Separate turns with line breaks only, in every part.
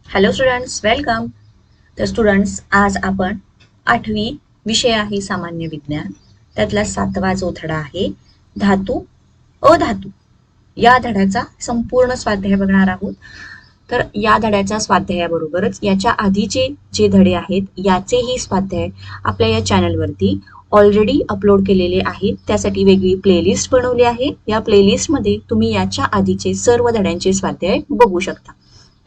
Hello students, welcome. तर students, आज आपण 8वी विषय आहे सामान्य विज्ञान. त्यातला 7वा जो धडा आहे धातू अधातू, या धड्याचा संपूर्ण स्वाध्याय बघणार आहोत. तर या धड्याच्या स्वाध्यायाबरोबरच याच्या आधीचे जे धडे आहेत याचेही स्वाध्याय आपल्या या चॅनलवरती ऑलरेडी अपलोड केलेले आहेत. त्यासाठी वेगळी प्लेलिस्ट बनवली आहे. या प्लेलिस्टमध्ये तुम्ही याच्या आधीचे सर्व धड्यांचे स्वाध्याय बघू शकता.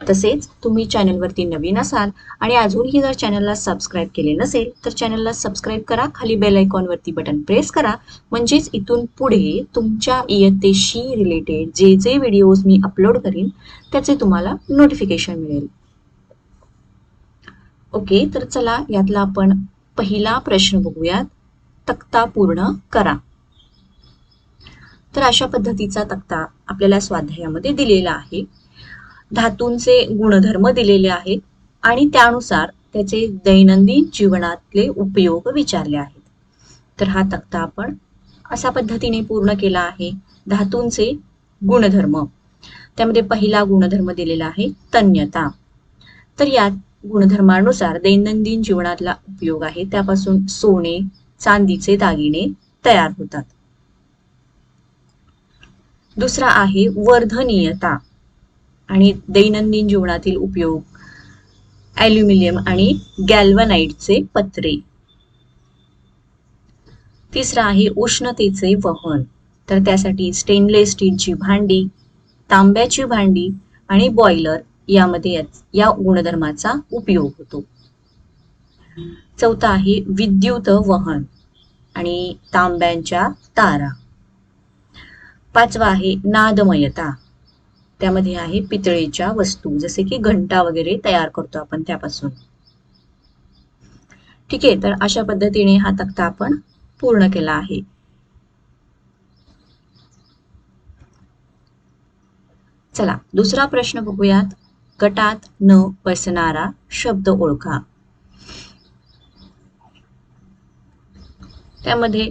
तसेच तुम्ही चॅनलवरती नवीन असाल आणि अजूनही जर चॅनलला सबस्क्राईब केले नसेल तर चॅनलला सबस्क्राईब करा. खाली बेल आयकॉनवरती बटन प्रेस करा, म्हणजेच इथून पुढे तुमच्या इयत्तेशी रिलेटेड जे जे व्हिडिओज मी अपलोड करीन त्याचे तुम्हाला नोटिफिकेशन मिळेल. ओके, तर चला यातला आपण पहिला प्रश्न बघूयात. तक्ता पूर्ण करा. तर अशा पद्धतीचा तक्ता आपल्याला स्वाध्यायामध्ये दिलेला आहे. धातूंचे गुणधर्म दिलेले आहेत आणि त्यानुसार त्याचे दैनंदिन जीवनातले उपयोग विचारले आहेत. तर हा तक्ता आपण अशा पद्धतीने पूर्ण केला आहे. धातूंचे गुणधर्म, त्यामध्ये पहिला गुणधर्म दिलेला आहे तन्यता. तर या गुणधर्मानुसार दैनंदिन जीवनातला उपयोग आहे, त्यापासून सोने चांदीचे दागिने तयार होतात. दुसरा आहे वर्धनीयता आणि दैनंदिन जीवनातील उपयोग ॲल्युमिनियम आणि गॅल्वनाइटचे पत्रे. तिसरा आहे उष्णतेचे वहन. तर त्यासाठी स्टेनलेस स्टीलची भांडी, तांब्याची भांडी आणि बॉयलर यामध्ये या गुणधर्माचा उपयोग होतो. चौथा आहे विद्युत वहन आणि तांब्यांच्या तारा. पाचवा आहे नादमयता. त्यामध्ये आहे पितळेच्या वस्तू, जसे की घंटा वगैरे तयार करतो आपण त्यापासून. ठीक आहे, तर अशा पद्धतीने हा तक्ता आपण पूर्ण केला आहे. चला दुसरा प्रश्न बघूयात. गटात न बसणारा शब्द ओळखा. त्यामध्ये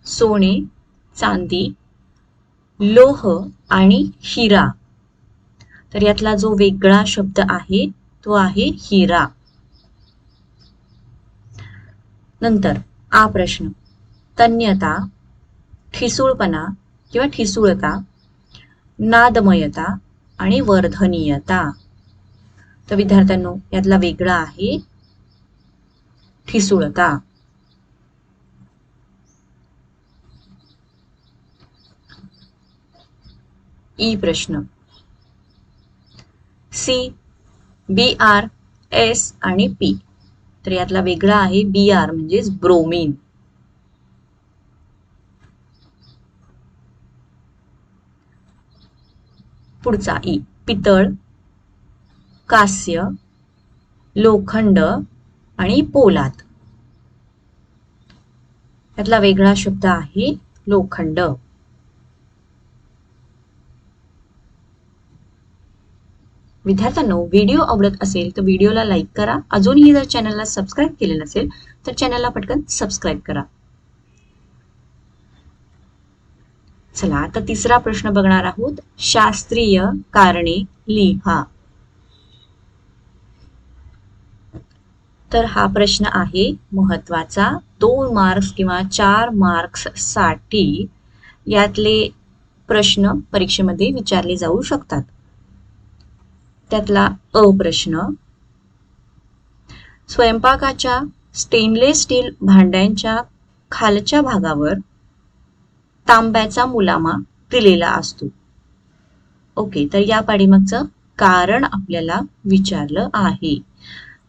सोने, चांदी, लोह आणि हिरा. तर यातला जो वेगळा शब्द आहे तो आहे हिरा. नंतर आ प्रश्न, तन्यता, ठिसूळपणा किंवा ठिसूळता, नादमयता आणि वर्धनीयता. तर विद्यार्थ्यांनो, यातला वेगळा आहे ठिसूळता. ई प्रश्न, सी, बी आर, एस आणि पी. तर यातला वेगळा आहे बी आर म्हणजेच ब्रोमीन. पुढचा ई, पितळ, कांस्य, लोखंड आणि पोलाद. यातला वेगळा शब्द आहे लोखंड. विद्यार्थ्यांनो, व्हिडिओ आवडत असेल तर व्हिडिओला लाईक करा. अजूनही जर चॅनलला सबस्क्राईब केले नसेल तर चॅनलला पटकन सबस्क्राईब करा. चला आता तिसरा प्रश्न बघणार आहोत. शास्त्रीय कारणे लिहा. तर हा प्रश्न आहे महत्वाचा. 2 मार्क्स किंवा 4 मार्क्स साठी यातले प्रश्न परीक्षेमध्ये विचारले जाऊ शकतात. त्यातला अ प्रश्न, स्वयंपाकाच्या स्टेनलेस स्टील भांड्यांच्या खालच्या भागावर तांब्याचा मुलामा दिलेला असतो. ओके, तर या पाठीमागचं कारण आपल्याला विचारलं आहे.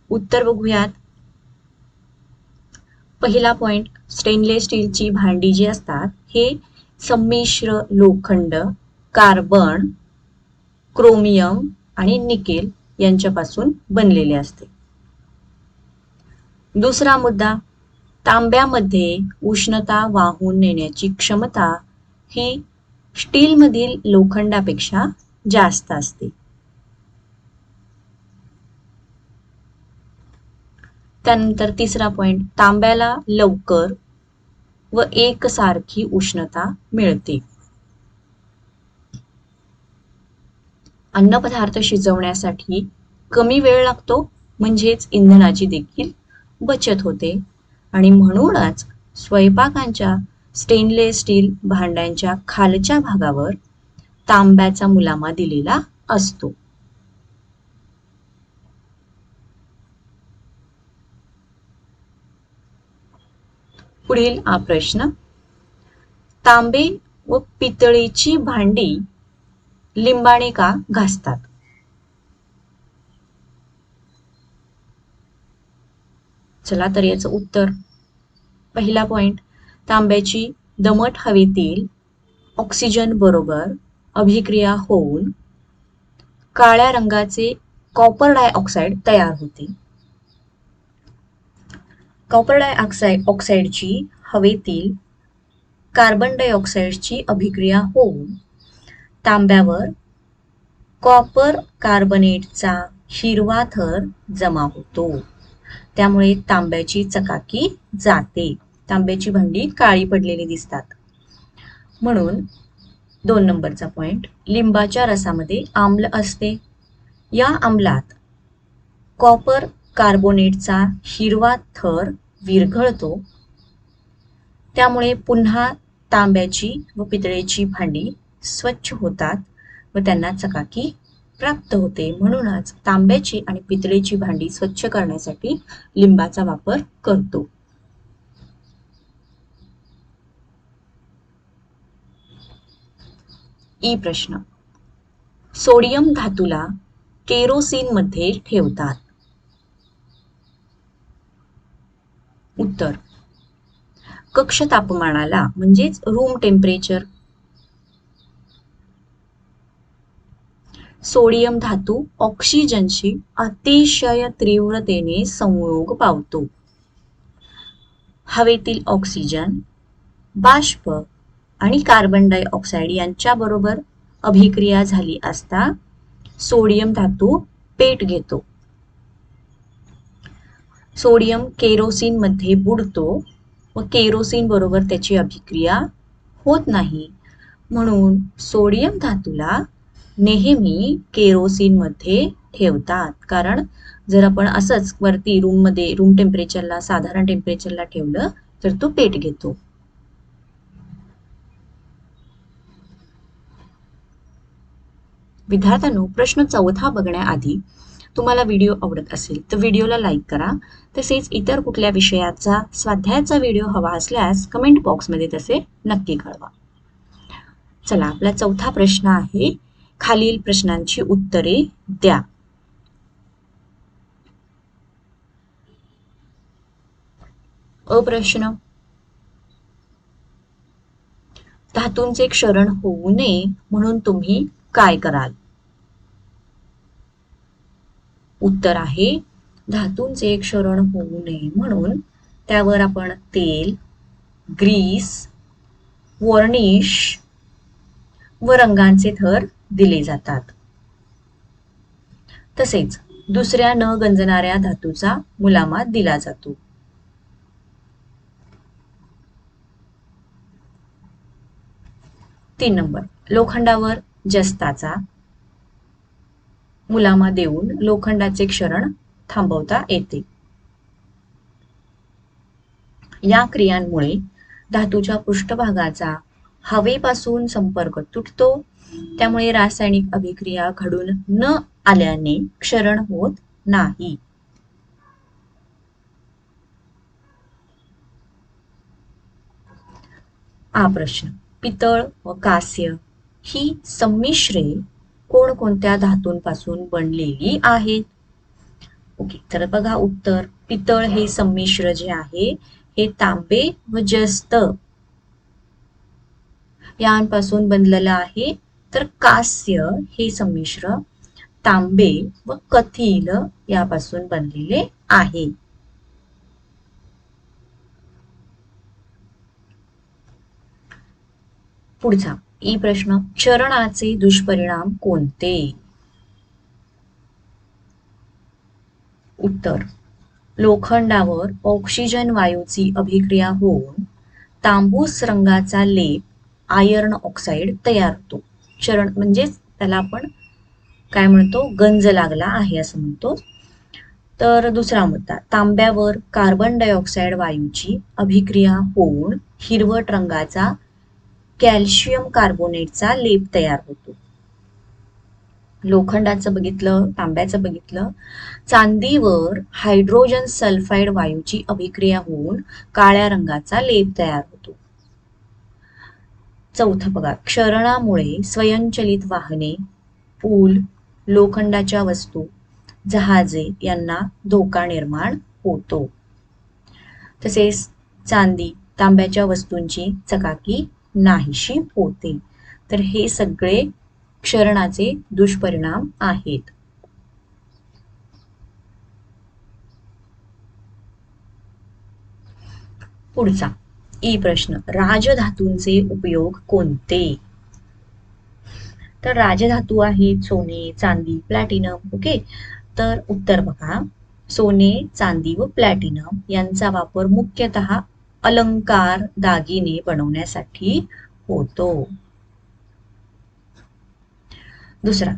उत्तर बघूयात. पहिला पॉइंट, स्टेनलेस स्टीलची भांडी जी असतात हे संमिश्र लोखंड, कार्बन, क्रोमियम आणि निकेल यांच्यापासून बनलेले असते. दुसरा मुद्दा, तांब्यामध्ये उष्णता वाहून नेण्याची क्षमता ही स्टीलमधील लोखंडापेक्षा जास्त असते. त्यानंतर तिसरा पॉइंट, तांब्याला लवकर व एकसारखी उष्णता मिळते. अन्नपदार्थ शिजवण्यासाठी कमी वेळ लागतो, म्हणजेच इंधनाची देखील बचत होते. आणि म्हणूनच स्वयंपाकांच्या स्टेनलेस स्टील भांड्यांच्या खालच्या भागावर तांब्याचा मुलामा दिलेला असतो. पुढील हा प्रश्न, तांबे व पितळेची भांडी लिंबाने का घासतात? चला तर याचं उत्तर. पहिला पॉइंट, तांब्याची दमट हवेतील ऑक्सिजन बरोबर अभिक्रिया होऊन काळ्या रंगाचे कॉपर डायऑक्साईड तयार होते. कॉपर डायऑक्साईडची हवेतील कार्बन डायऑक्साईडची अभिक्रिया होऊन तांब्यावर कॉपर कार्बनेटचा हिरवा थर जमा होतो. त्यामुळे तांब्याची चकाकी जाते. तांब्याची भांडी काळी पडलेली दिसतात. म्हणून 2 नंबरचा पॉइंट, लिंबाच्या रसामध्ये आम्ल असते. या आम्लात कॉपर कार्बोनेटचा हिरवा थर विरघळतो. त्यामुळे पुन्हा तांब्याची व पितळेची भांडी स्वच्छ होतात व त्यांना चकाकी प्राप्त होते. म्हणूनच तांब्याची आणि पितळेची भांडी स्वच्छ करण्यासाठी लिंबाचा वापर करतो. ई प्रश्न, सोडियम धातूला केरोसिन मध्ये ठेवतात. उत्तर, कक्ष तापमानाला म्हणजेच रूम टेम्परेचर. सोडियम धातू ऑक्सिजनशी अतिशय तीव्रतेने संयोग पावतो. हवेतील ऑक्सिजन, बाष्प आणि कार्बन डायऑक्साईड यांच्याबरोबर अभिक्रिया झाली असता सोडियम धातू पेट घेतो. सोडियम केरोसिन मध्ये बुडतो व केरोसिन बरोबर त्याची अभिक्रिया होत नाही. म्हणून सोडियम धातूला नेहमी केरोसिन मध्ये ठेवतात. कारण जर आपण असंच वरती रूम टेम्परेचरला, साधारण टेम्परेचरला ठेवलं तर तो पेट घेतो. विद्यार्थ्यांनो, प्रश्न 4 बघण्याआधी तुम्हाला व्हिडिओ आवडत असेल तर व्हिडिओला लाईक करा. तसेच इतर कुठल्या विषयाचा स्वाध्यायाचा व्हिडिओ हवा असल्यास कमेंट बॉक्समध्ये तसे नक्की कळवा. चला, आपला 4था प्रश्न आहे, खालील प्रश्नांची उत्तरे द्या. अ प्रश्न, धातूंचे क्षरण होऊ नये म्हणून तुम्ही काय कराल? उत्तर आहे, धातूंचे क्षरण होऊ नये म्हणून त्यावर आपण तेल, ग्रीस, वॉर्निश व रंगांचे थर दिले जातात. तसेच दुसऱ्या न गंजणाऱ्या धातूचा मुलामा दिला जातो. तीन नंबर, लोखंडावर जस्ताचा मुलामा देऊन लोखंडाचे क्षरण थांबवता येते. या क्रियांमुळे धातूच्या पृष्ठभागाचा हवेपासून संपर्क तुटतो. त्यामुळे रासायनिक अभिक्रिया घडून न आल्याने क्षरण होत नाही. हा प्रश्न, पितळ व कांस्य ही संमिश्रे कोणकोणत्या धातूंपासून बनलेली आहेत? ओके, तर बघा उत्तर, पितळ हे संमिश्र जे आहे हे तांबे व जस्त यांपासून बनलेलं आहे. तर कांस्य हे संमिश्र तांबे व कथिल यापासून बनलेले आहे. पुढचा ई प्रश्न, क्षरणाचे दुष्परिणाम कोणते? उत्तर, लोखंडावर ऑक्सिजन वायूची अभिक्रिया होऊन तांबूस रंगाचा लेप आयर्न ऑक्साईड तयार होतो. क्षरण म्हणजेच त्याला आपण काय म्हणतो, गंज लागला आहे असं म्हणतो. तर दुसरा मुद्दा, तांब्यावर कार्बन डायऑक्साईड वायूची अभिक्रिया होऊन हिरवट रंगाचा कॅल्शियम कार्बोनेटचा लेप तयार होतो. लोखंडाचं बघितलं, तांब्याचं बघितलं. चांदीवर हायड्रोजन सल्फाइड वायूची अभिक्रिया होऊन काळ्या रंगाचा लेप तयार होतो. चौथं बघा, क्षरणामुळे स्वयंचलित वाहने, पूल, लोखंडाच्या वस्तू, जहाजे यांना धोका निर्माण होतो. तसेच चांदी, तांब्याच्या वस्तूंची चकाकी नाहीशी होते. तर हे सगळे क्षरणाचे दुष्परिणाम आहेत. पुढचा ई प्रश्न, राजधातूंचे उपयोग कोणते? तर राजधातू आहेत सोने, चांदी, प्लॅटिनम. ओके, तर उत्तर बघा, सोने, चांदी व प्लॅटिनम यांचा वापर मुख्यतः अलंकार, दागिने बनवण्यासाठी होतो. दुसरा,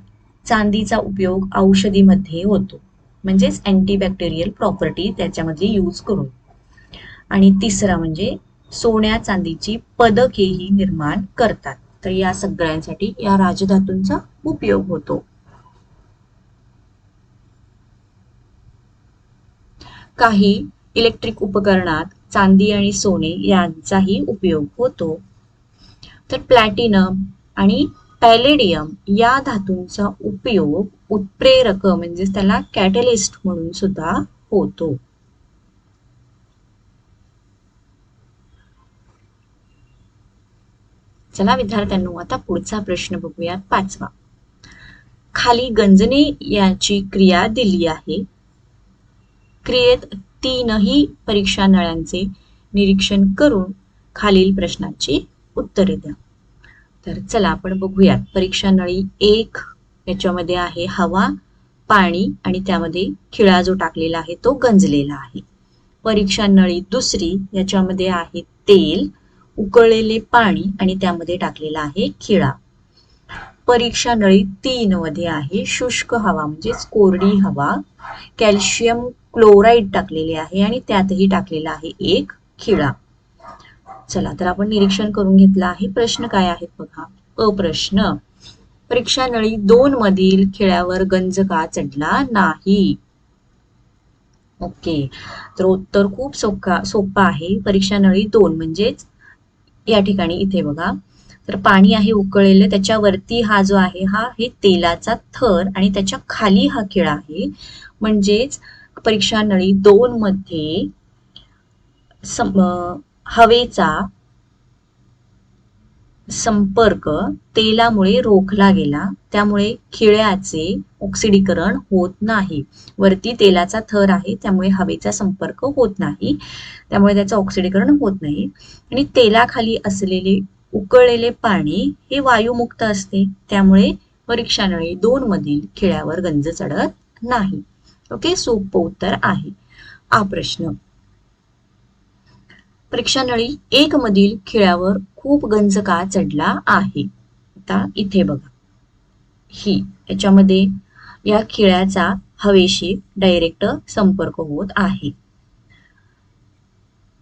चांदीचा उपयोग औषधीमध्ये होतो, म्हणजेच अँटीबॅक्टेरियल प्रॉपर्टी त्याच्यामध्ये यूज करून. आणि तिसरा म्हणजे सोन्या चांदीची पदकेही निर्माण करतात. तर या सगळ्यांसाठी या राजधातूंचा उपयोग होतो. काही इलेक्ट्रिक उपकरणात चांदी आणि सोने यांचाही उपयोग होतो. तर प्लॅटिनम आणि पॅलेडियम या धातूंचा उपयोग उत्प्रेरक म्हणजे त्याला कॅटलिस्ट म्हणून सुद्धा होतो. चला विद्यार्थ्यांनो, आता पुढचा प्रश्न बघूया, 5वा. खाली गंजणे याची क्रिया दिली आहे. क्रियेत तीनही परीक्षा नळ्यांचे निरीक्षण करून खालील प्रश्नाची उत्तरे द्या. तर चला आपण बघूयात. परीक्षा नळी 1 याच्यामध्ये आहे हवा, पाणी आणि त्यामध्ये खिळा जो टाकलेला आहे तो गंजलेला आहे. परीक्षा नळी 2 याच्यामध्ये आहे तेल, उकळलेले पाणी आणि त्यामध्ये टाकलेला आहे खिळा. परीक्षा नळी 3 मध्ये आहे शुष्क हवा म्हणजेच कोरडी हवा, कॅल्शियम क्लोराईड टाकलेले आहे आणि त्यातही टाकलेला आहे एक खिळा. चला तर आपण निरीक्षण करून घेतलं आहे. प्रश्न काय आहेत बघा. प्रश्न, परीक्षा नळी 2 मधील खिळ्यावर गंज का चढला नाही? ओके, तर उत्तर खूप सोपं आहे. परीक्षा नळी 2 म्हणजेच या ठिकाणी इथे बघा, तर पाणी आहे उकळलेलं, त्याच्यावरती हा जो आहे हा हे तेलाचा थर आणि त्याच्या खाली हा खिळा आहे. म्हणजेच परीक्षा नळी 2 मध्ये हवेचा संपर्क तेलामुळे रोखला गेला, त्यामुळे खिळ्याचे ऑक्सिडीकरण होत नाही. वरती तेलाचा थर आहे त्यामुळे हवेचा संपर्क होत नाही, त्यामुळे त्याचं ऑक्सिडीकरण होत नाही. आणि तेलाखाली असलेले उकळलेले पाणी हे वायुमुक्त असते, त्यामुळे परीक्षा नळी 2 मधील खिळ्यावर गंज चढत नाही. ओके, सोपं उत्तर आहे. प्रश्न, परीक्षा नळी 1 मधील खिळ्यावर खूप गंज का चढला आहे? आता इथे बघा, ही याच्यामध्ये या खिळ्याचा हवेशी डायरेक्ट संपर्क होत आहे.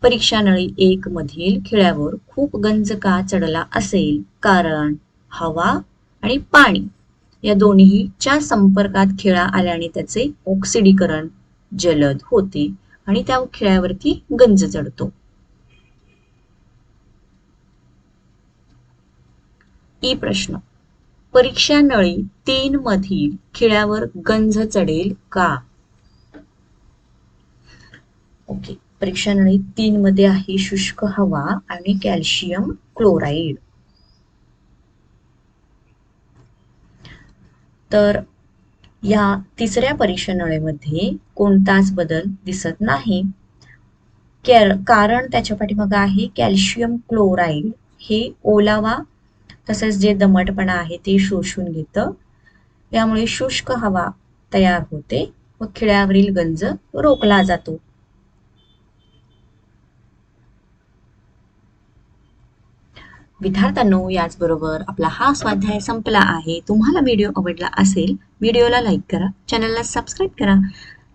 परीक्षा नळी 1 मधील खिळ्यावर खूप गंज का चढला असेल? कारण हवा आणि पाणी या दोन्हीच्या संपर्कात खिळा आल्याने त्याचे ऑक्सिडीकरण जलद होते आणि त्या खिळ्यावरती गंज चढतो. ई प्रश्न, परीक्षा नळी 3 मधील खिळ्यावर गंज चढेल का? ओके, परीक्षा नळी 3 मध्ये आहे शुष्क हवा आणि कॅल्शियम क्लोराईड. तर या तिसऱ्या परीक्षा नळीमध्ये कोणताच बदल दिसत नाही, कारण त्याच्या पाठीमागे आहे कॅल्शियम क्लोराईड. हे ओलावा तसेच जे दमटपणा आहे ते शोषून घेतं, यामुळे शुष्क हवा तयार होते व खिळ्यावरील गंज रोखला जातो. विद्यार्थ्यांनो, याचबरोबर आपला हा स्वाध्याय संपला आहे. तुम्हाला व्हिडिओ आवडला असेल, व्हिडिओला लाईक करा, चॅनलला सबस्क्राईब करा.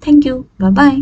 थँक्यू. Bye bye.